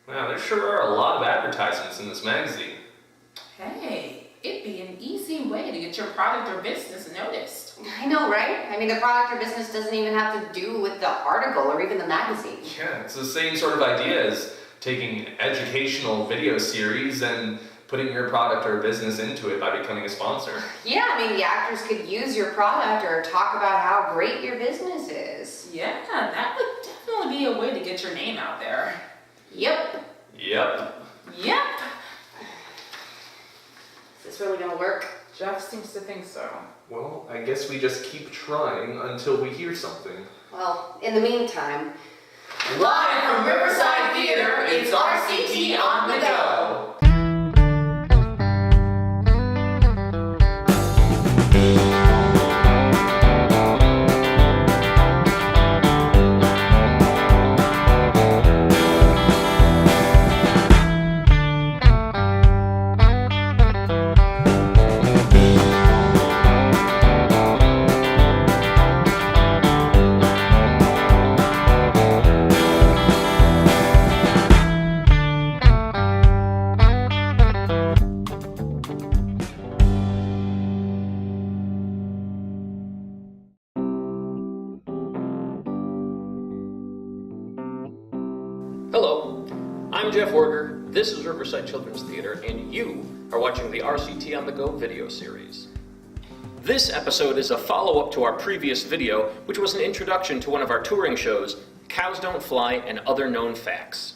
Wow, there sure are a lot of advertisements in this magazine. Hey, it'd be an easy way to get your product or business noticed. I know, right? I mean, the product or business doesn't even have to do with the article or even the magazine. Yeah, it's the same sort of idea as taking an educational video series and putting your product or business into it by becoming a sponsor. Yeah, I mean, the actors could use your product or talk about how great your business is. Yeah, that would definitely be a way to get your name out there. Yep. Yep. Yep. Is this really gonna work? Jeff seems to think so. Well, I guess we just keep trying until we hear something. Well, in the meantime, Live from Riverside Theater, it's RCT On The Go. Hello, I'm Jeff Horger, this is Riverside Children's Theater, and you are watching the RCT On The Go video series. This episode is a follow-up to our previous video, which was an introduction to one of our touring shows, Cows Don't Fly and Other Known Facts.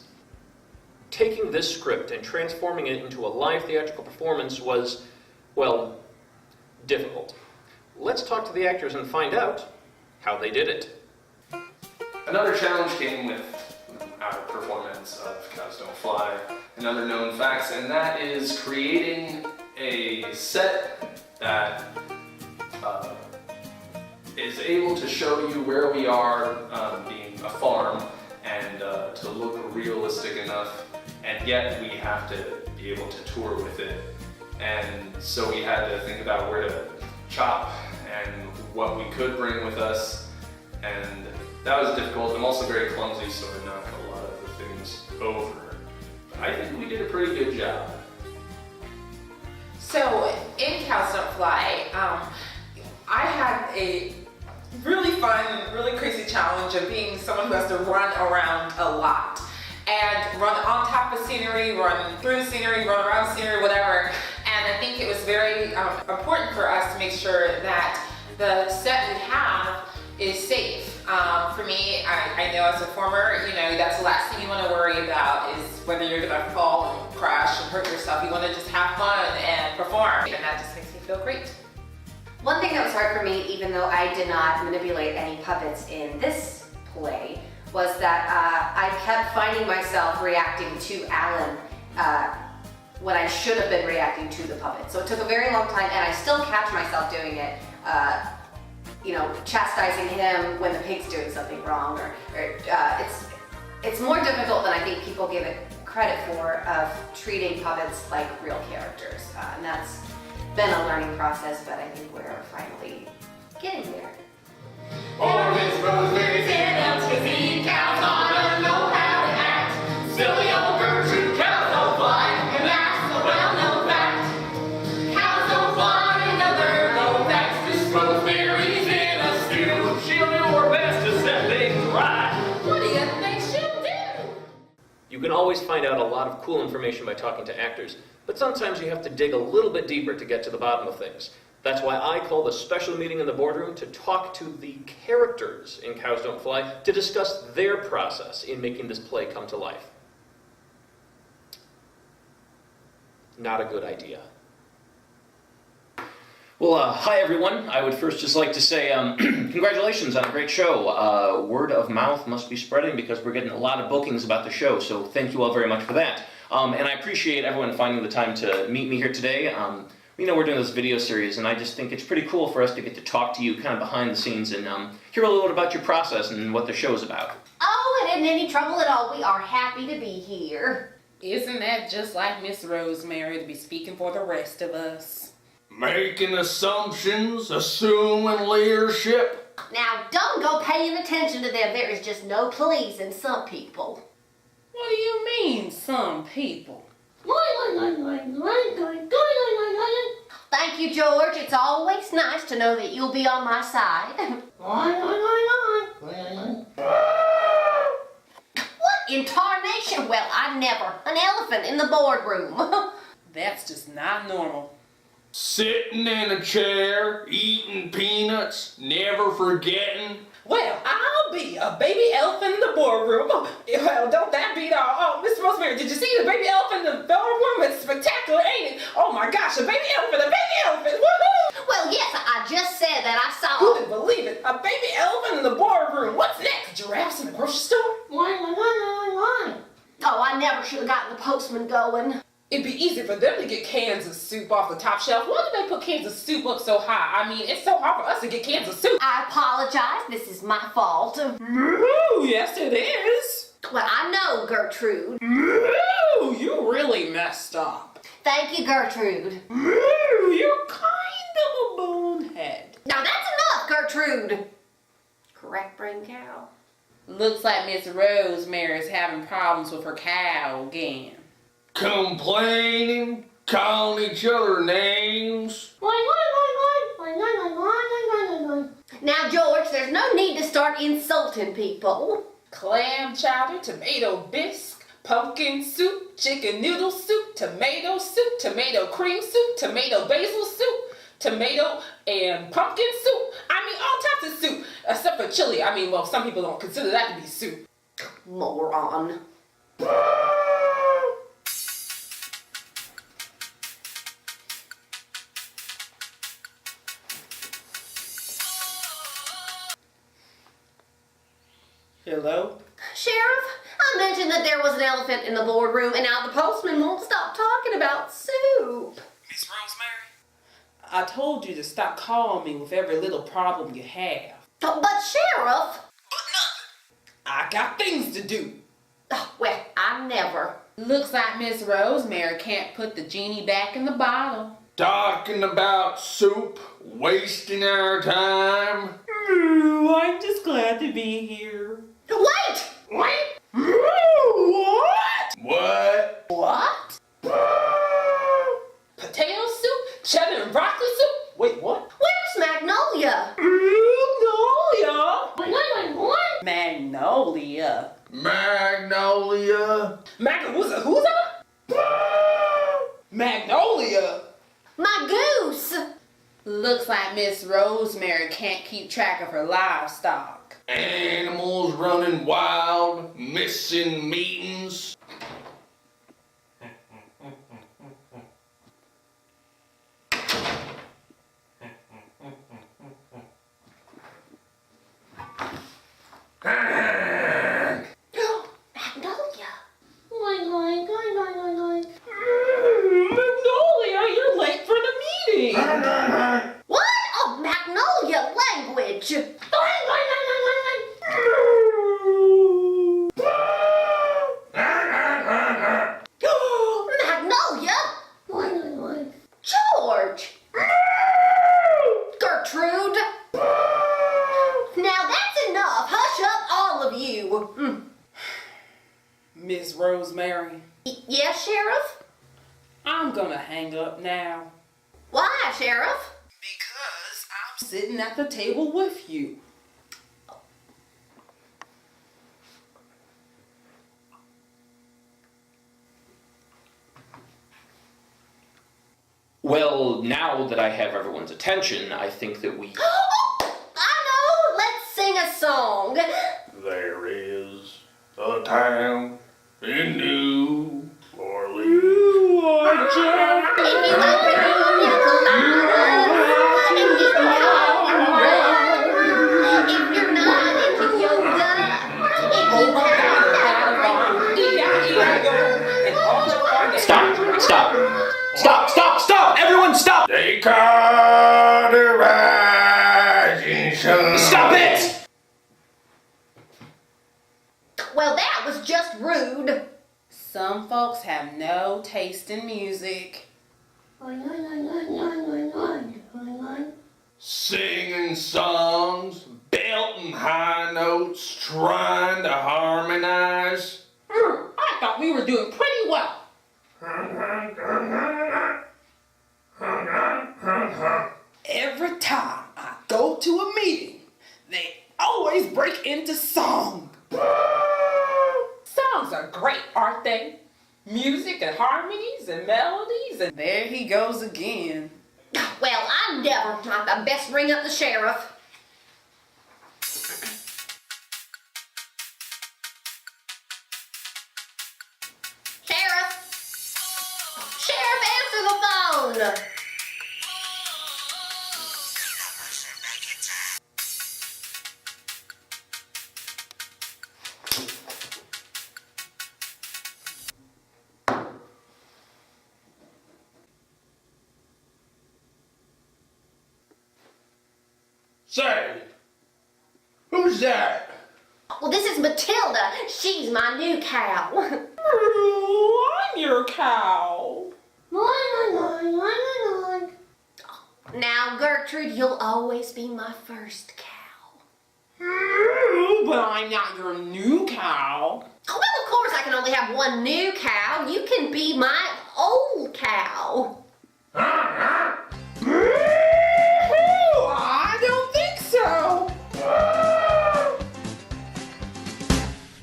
Taking this script and transforming it into a live theatrical performance was, well, difficult. Let's talk to the actors and find out how they did it. Another challenge came with our performance of Cows Don't Fly and Other Known Facts, and that is creating a set that is able to show you where we are being a farm and to look realistic enough, and yet we have to be able to tour with it. And so we had to think about where to chop and what we could bring with us, and that was difficult. I'm also very clumsy, so I knocked a lot of the things over. But I think we did a pretty good job. So, in Cows Don't Fly, I had a really fun, really crazy challenge of being someone who has to run around a lot. And run on top of scenery, run through the scenery, run around the scenery, whatever. And I think it was very important for us to make sure that the set we have is safe. For me, I know as a performer, that's the last thing you want to worry about is whether you're gonna fall and crash and hurt yourself. You want to just have fun and perform, and that just makes me feel great. one thing that was hard for me, even though I did not manipulate any puppets in this play, was that I kept finding myself reacting to Alan when I should have been reacting to the puppet. So it took a very long time, and I still catch myself doing it. Chastising him when the pig's doing something wrong, or it's more difficult than I think people give it credit for, of treating puppets like real characters, and that's been a learning process, but I think we're finally getting there. Orange, rosemary's and elms, 'cause the cows ought to know how to act. Silly old Gertrude, cows don't fly, and that's a well-known fact. Cows don't fly, and other known facts. This rosemary's in a stew. She'll do her best to set things right. What do you think she'll do? You can always find out a lot of cool information by talking to actors, but sometimes you have to dig a little bit deeper to get to the bottom of things. That's why I called a special meeting in the boardroom to talk to the characters in Cows Don't Fly to discuss their process in making this play come to life. Not a good idea. Well, hi everyone. I would first just like to say congratulations on a great show. Word of mouth must be spreading because we're getting a lot of bookings about the show, so thank you all very much for that. And I appreciate everyone finding the time to meet me here today. We're doing this video series, and I just think it's pretty cool for us to get to talk to you kind of behind the scenes and hear a little bit about your process and what the show's about. Oh, and in any trouble at all, we are happy to be here. Isn't that just like Miss Rosemary to be speaking for the rest of us? Making assumptions, assuming leadership. Now, don't go paying attention to them. There is just no pleasing some people. What do you mean, some people. Thank you, George. It's always nice to know that you'll be on my side. What in tarnation? Well, I never. An elephant in the boardroom. That's just not normal. Sitting in a chair, eating peanuts, never forgetting. Well, I'll be a baby elephant in the boardroom. Well, don't that beat all? Oh, Miss Rosemary, did you see the baby elephant in the boardroom? It's spectacular, ain't it? Oh my gosh, a baby elephant, woohoo! Well, yes, I just said that I saw. Who would believe it? A baby elephant in the boardroom. What's next? Giraffes in the grocery store? Oh, I never should have gotten the postman going. It'd be easy for them to get cans of soup off the top shelf. Why do they put cans of soup up so high? I mean, it's so hard for us to get cans of soup. I apologize. This is my fault. Ooh, yes, it is. Well, I know, Gertrude. Ooh, you really messed up. Thank you, Gertrude. Ooh, you're kind of a bonehead. Now that's enough, Gertrude. Correct, brain cow. Looks like Miss Rosemary's having problems with her cow again. Complaining, calling each other names. Now, George, there's no need to start insulting people. Clam chowder, tomato bisque, pumpkin soup, chicken noodle soup, tomato cream soup, tomato basil soup, tomato and pumpkin soup. I mean, all types of soup, except for chili. I mean, well, some people don't consider that to be soup. Moron. Hello? Sheriff, I mentioned that there was an elephant in the boardroom, and now the postman won't stop talking about soup. Miss Rosemary? I told you to stop calling me with every little problem you have. But Sheriff... But nothing. I got things to do. Oh, well, I never. Looks like Miss Rosemary can't put the genie back in the bottle. Talking about soup, wasting our time. Ooh, I'm just glad to be here. Wait! What? What? What? What? Potato soup? Cheddar and broccoli soup? Wait, what? Where's Magnolia? Magnolia. Magnolia. Who's Magnolia. My goose! Looks like Miss Rosemary can't keep track of her livestock. Animals running wild, missing meetings. Magnolia, you're late for the meeting. What? Oh, Magnolia language! Magnolia? George! Gertrude! Now that's enough! Hush up, all of you! Miss Rosemary, Yes, Sheriff? I'm gonna hang up now. Why, Sheriff? Because I'm sitting at the table with you. Well, now that I have everyone's attention, I think that we... I know! Let's sing a song! There is a town in New Orleans. You are just If you like pina coladas and get cold, if you're not into yoga, if you Stop! Everyone stop! They call the rising sun. Stop it! well, that was just rude. Some folks have no taste in music. Singing songs, belting high notes, trying to harmonize. I thought we were doing pretty well. Every time I go to a meeting, they always break into song. Songs are great, aren't they? Music and harmonies and melodies, and there he goes again. Well, I'm best ring up the sheriff. Sheriff, answer the phone. Say, who's that? Well, this is Matilda. She's my new cow. I'm your cow. Now, Gertrude, you'll always be my first cow. But I'm not your new cow. Oh, well, of course I can only have one new cow. You can be my old cow. I don't think so.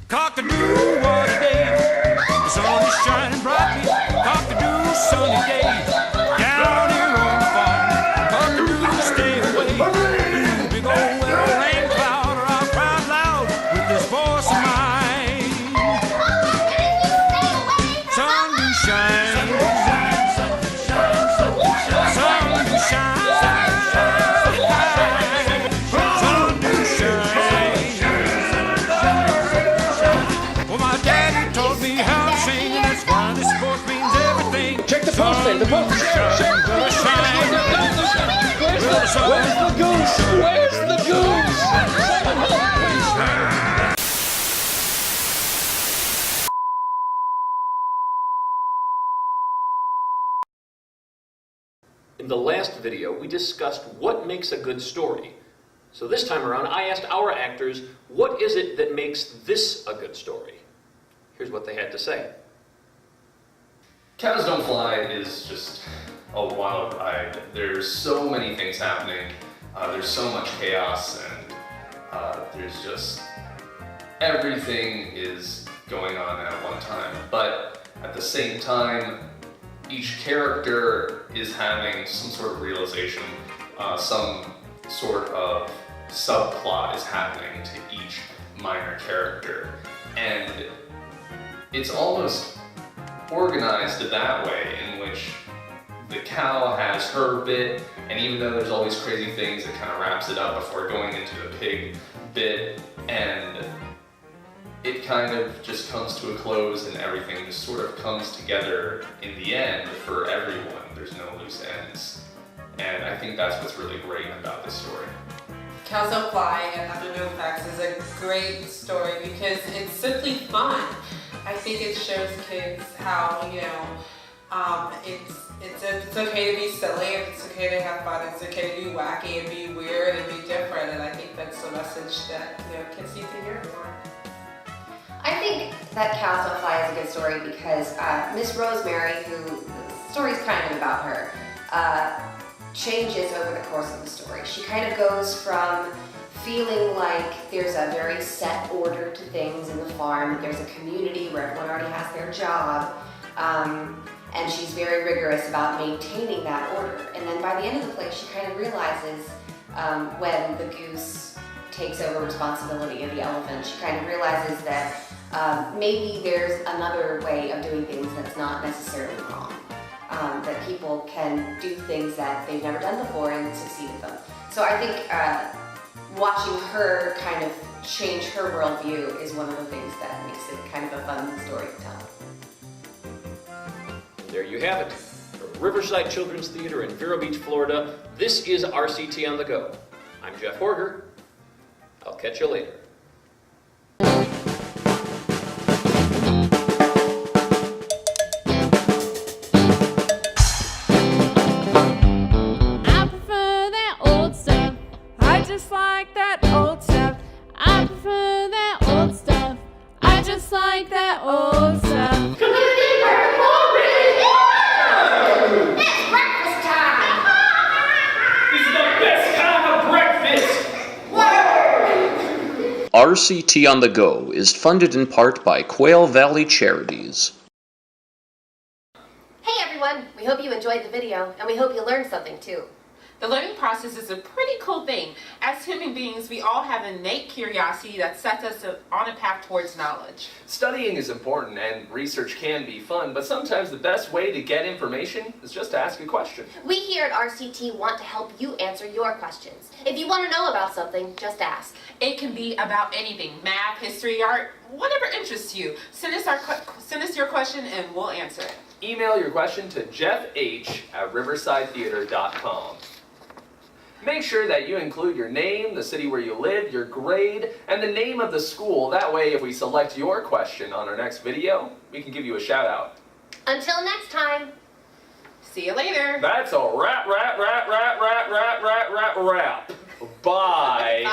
Cock-a-doo, what a day. The sun is shining brightly. Cock-a-doo, sunny day. Down here on the farm. Cock-a-doo, stay away. Ooh, big old rain cloud, or I'll cry loud with this voice of mine. Sun do shine. Sun do shine. Sun do shine. Well, my daddy taught me how to sing, and that's why this sport means everything. Check the postman, the postman. Where's the goose? Where's the goose? In the last video, we discussed what makes a good story. So this time around, I asked our actors, what is it that makes this a good story? Here's what they had to say. Cows Don't Fly is just a wild ride. There's so many things happening. There's so much chaos, and there's just everything is going on at one time. But at the same time, each character is having some sort of realization, some sort of subplot is happening to each minor character. And it's almost organized that way, in which the cow has her bit, and even though there's all these crazy things, it kind of wraps it up before going into the pig bit, and it kind of just comes to a close, and everything just sort of comes together in the end for everyone. There's no loose ends. And I think that's what's really great about this story. Cows Don't Fly and Other Known Facts is a great story because it's simply fun. I think it shows kids how, it's okay to be silly, and it's okay to have fun, it's okay to be wacky and be weird and be different, and I think that's the message that kids need to hear more. I think that Cows Don't Fly is a good story because Miss Rosemary, who the story's kind of about her, changes over the course of the story. She kind of goes from feeling like there's a very set order to things in the farm, there's a community where everyone already has their job, and she's very rigorous about maintaining that order. And then by the end of the play, she kind of realizes when the goose takes over responsibility of the elephant, she kind of realizes that maybe there's another way of doing things that's not necessarily wrong. That people can do things that they've never done before and succeed at them. So I think watching her kind of change her worldview is one of the things that makes it kind of a fun story to tell. There you have it. From Riverside Children's Theater in Vero Beach, Florida, this is RCT On The Go. I'm Jeff Horger. I'll catch you later. Like that old stuff. RCT On The Go is funded in part by Quail Valley Charities. Hey everyone, we hope you enjoyed the video and we hope you learned something too. The learning process is a pretty cool thing. As human beings, we all have innate curiosity that sets us on a path towards knowledge. Studying is important and research can be fun, but sometimes the best way to get information is just to ask a question. We here at RCT want to help you answer your questions. If you want to know about something, just ask. It can be about anything, math, history, art, whatever interests you. Send us your question and we'll answer it. Email your question to jeffh@riversidetheater.com. Make sure that you include your name, the city where you live, your grade, and the name of the school. That way, if we select your question on our next video, we can give you a shout out. Until next time. See you later. That's a wrap. Bye. Bye.